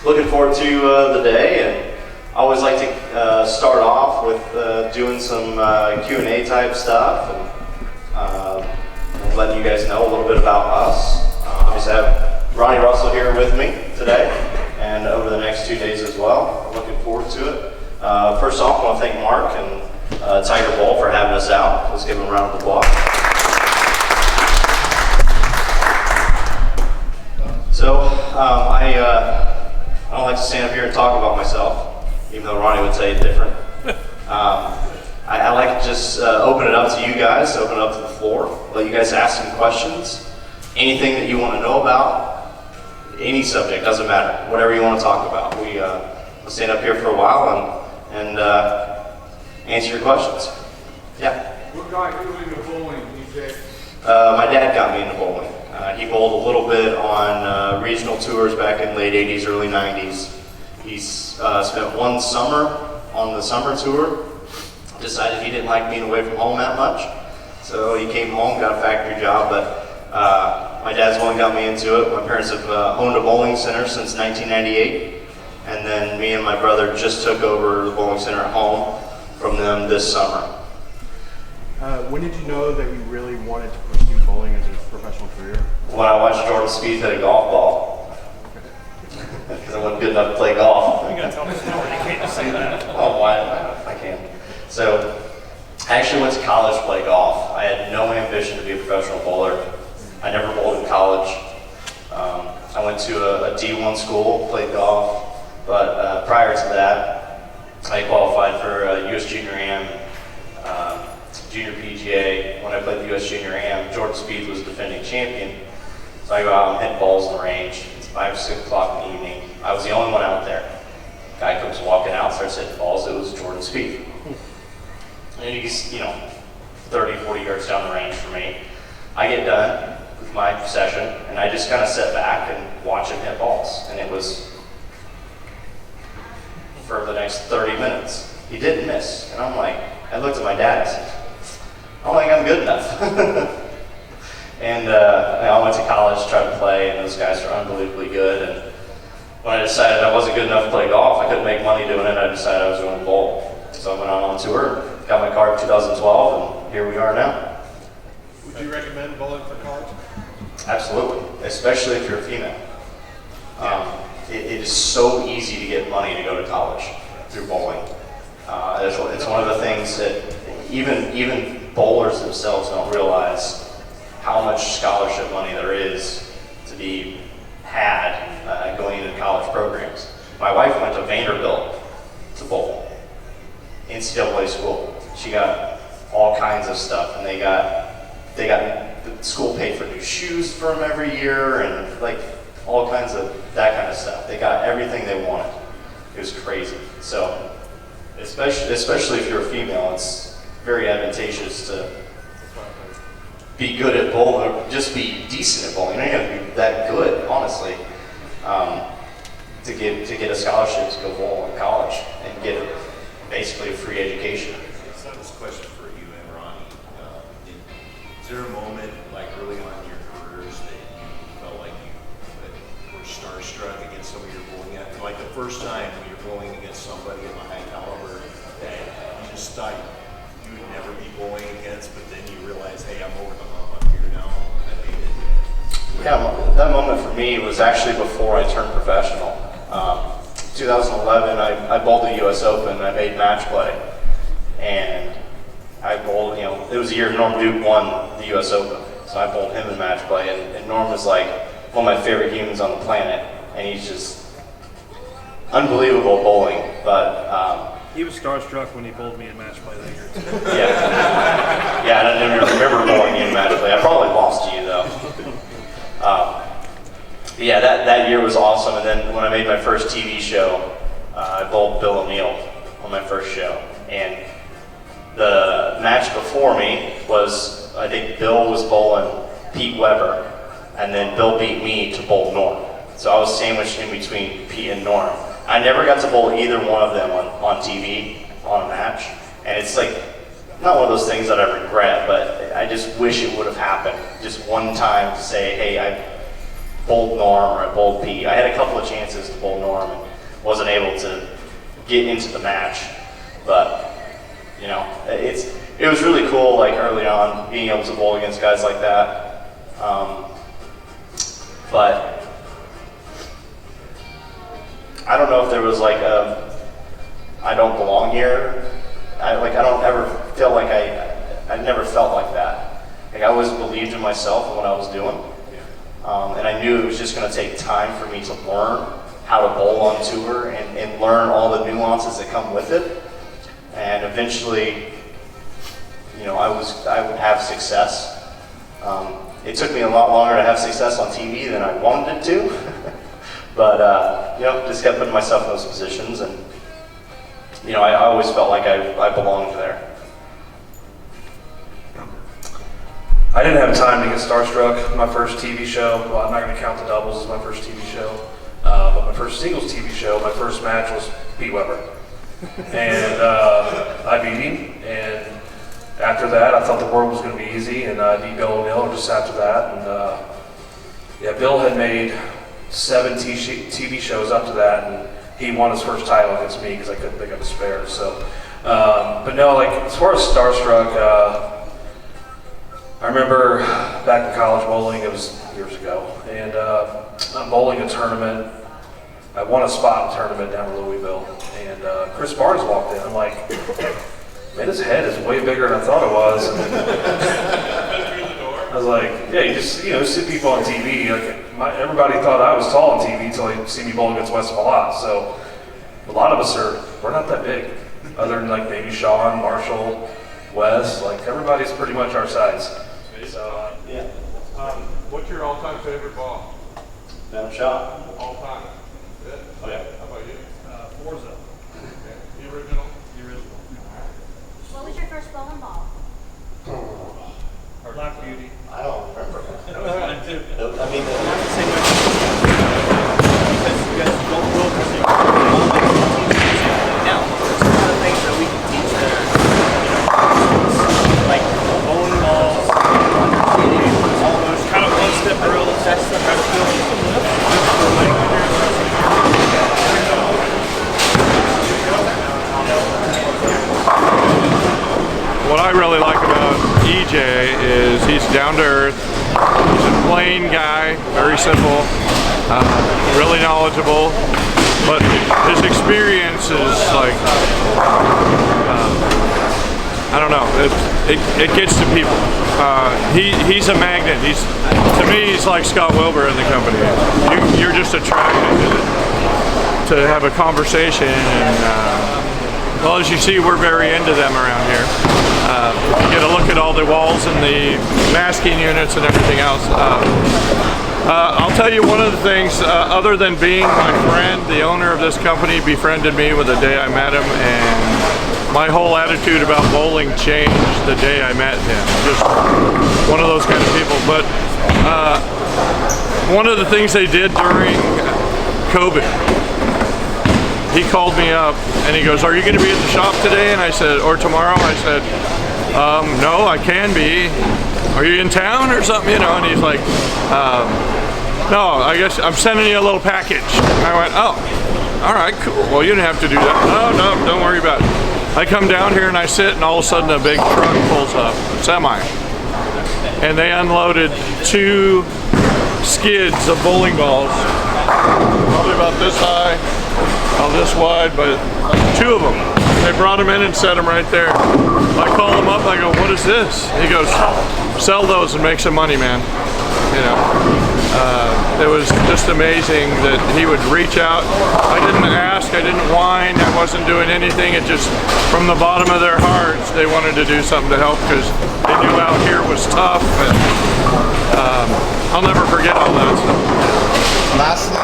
Looking forward to the day, and I always like to start off with doing some Q&A type stuff, and letting you guys know a little bit about us. Obviously I have Ronnie Russel here with me today, and over the next 2 days as well. I'm looking forward to it. First off, I want to thank Mark and Tigard Bowl for having us out. Let's give them a round of applause. So, I don't like to stand up here and talk about myself, even though Ronnie would say it different. I like to just open it up to you guys, open it up to the floor, let you guys ask some questions. Anything that you want to know about, any subject, doesn't matter, whatever you want to talk about. We'll stand up here for a while and answer your questions. Yeah? What got you into bowling, DJ? My dad got me into bowling. He bowled a little bit on regional tours back in late 80s, early 90s. He spent one summer on the summer tour, decided he didn't like being away from home that much. So he came home, got a factory job, but my dad's the one got me into it. My parents have owned a bowling center since 1998. And then me and my brother just took over the bowling center at home from them this summer. When did you know that you really wanted to pursue bowling as a professional career? When I watched Jordan Spieth hit a golf ball. Because I wasn't good enough to play golf. You gotta tell me story. You can't just say that. Oh, why? I can't. So, I actually went to college to play golf. I had no ambition to be a professional bowler. I never bowled in college. I went to a D1 school, played golf, but prior to that, I qualified for US Junior Am, Junior PGA. When I played the US Junior Am, Jordan Spieth was defending champion. So I go out and hit balls in the range. It's 5 or 6 o'clock in the evening. I was the only one out there. Guy comes walking out, starts hitting balls. It was Jordan Spieth. And he's, 30, 40 yards down the range for me. I get done with my session, and I just kind of sit back and watch him hit balls. And it was for the next 30 minutes. He didn't miss. And I'm like, I looked at my dad and said, I don't think I'm good enough. And I went to college, tried to play, and those guys are unbelievably good. And when I decided I wasn't good enough to play golf, I couldn't make money doing it, I decided I was going to bowl. So I went on tour, got my card in 2012, and here we are now. Would you recommend bowling for college? Absolutely, especially if you're a female. It is so easy to get money to go to college through bowling. It's one of the things that even bowlers themselves don't realize how much scholarship money there is to be had going into college programs. My wife went to Vanderbilt to bowl, NCAA school. She got all kinds of stuff, and they got the school paid for new shoes for them every year, and like all kinds of that kind of stuff. They got everything they wanted. It was crazy. So, especially if you're a female, it's very advantageous to be good at bowling, or just be decent at bowling. You don't have to be that good, honestly, to get a scholarship to go bowl in college and get basically a free education. So this question for you and Ronnie. Is there a moment, like early on in your careers, that you felt like you were starstruck against somebody you're bowling at? Like the first time when you're bowling against somebody of a high caliber that you just thought you would never be bowling against, but then you realize, hey, I'm over the hump, I'm here now. I made it. Yeah, that moment for me was actually before I turned professional. 2011, I bowled the US Open, and I made match play. And I bowled, it was the year Norm Duke won the US Open. So I bowled him in match play, and Norm was like one of my favorite humans on the planet. And he's just unbelievable bowling, but He was starstruck when he bowled me in match play that year. yeah, I don't even remember bowling you in match play. I probably lost to you though. Yeah, that year was awesome. And then when I made my first TV show, I bowled Bill O'Neill on my first show. And the match before me was, I think Bill was bowling Pete Weber, and then Bill beat me to bowl Norm. So I was sandwiched in between Pete and Norm. I never got to bowl either one of them on TV on a match. And it's like, not one of those things that I regret, but I just wish it would have happened just one time to say, hey, bowled Norm or I bowled Pete. I had a couple of chances to bowl Norm and wasn't able to get into the match. But you know, it was really cool, like early on, being able to bowl against guys like that. But I don't know if there was like a I don't belong here. I don't ever feel like I never felt like that. Like I always believed in myself and what I was doing. And I knew it was just going to take time for me to learn how to bowl on tour and learn all the nuances that come with it. And eventually, you know, I would have success. It took me a lot longer to have success on TV than I wanted it to. But, you know, just kept putting myself in those positions. And, you know, I always felt like I belonged there. I didn't have time to get starstruck. My first TV show, well, I'm not going to count the doubles as my first TV show, but my first singles TV show, my first match was Pete Weber. And I beat him, and after that, I thought the world was going to be easy, and I beat Bill O'Neill just after that. And yeah, Bill had made 7 TV shows up to that, and he won his first title against me because I couldn't pick up a spare. So, but no, like as far as starstruck, I remember back in college bowling, it was years ago, and I'm bowling a tournament. I won a spot in a tournament down in Louisville, and Chris Barnes walked in. I'm like, man, his head is way bigger than I thought it was. I was like, yeah, you just see people on TV. Like everybody thought I was tall on TV until they see me bowl against West Malott. So a lot of us we're not that big, other than like maybe Sean, Marshall, Wes. Like everybody's pretty much our size. So Yeah. What's your all-time favorite ball? No shot. All time? It? Oh, yeah. How about you? Forza. Okay. The original? The original. What was your first bowling ball? Black Beauty. I don't remember. That was mine too. I mean, Because you guys don't go for things. Now, there's a lot of things that we can teach there. Like bowling balls, all those kind of one-step drills. That's the kind of What I really like about EJ is he's down to earth. He's a plain guy, very simple, really knowledgeable, but his experience is like, I don't know, it gets to people. He's a magnet. To me, he's like Scott Wilbur in the company. You're just attracted to have a conversation, and well, as you see, we're very into them around here. You get a look at all the walls and the masking units and everything else. I'll tell you one of the things, other than being my friend, the owner of this company befriended me with the day I met him, and my whole attitude about bowling changed the day I met him. Just one of those kind of people. But one of the things they did during COVID, he called me up and he goes, "Are you going to be at the shop today?" And I said, "Or tomorrow?" I said, "No, I can be. Are you in town or something?" You know, and he's like, "No, I guess I'm sending you a little package." And I went, "Oh, all right, cool. Well, you didn't have to do that." No, don't worry about it. I come down here and I sit, and all of a sudden a big truck pulls up, semi, and they unloaded 2 skids of bowling balls, probably about this high, this wide, but 2 of them. They brought them in and set them right there. I call him up, I go, "What is this?" He goes, "Sell those and make some money, man." You know, it was just amazing that he would reach out. I didn't ask, I didn't whine, I wasn't doing anything. It just, from the bottom of their hearts, they wanted to do something to help because they knew out here was tough. And I'll never forget all that stuff. Lastly,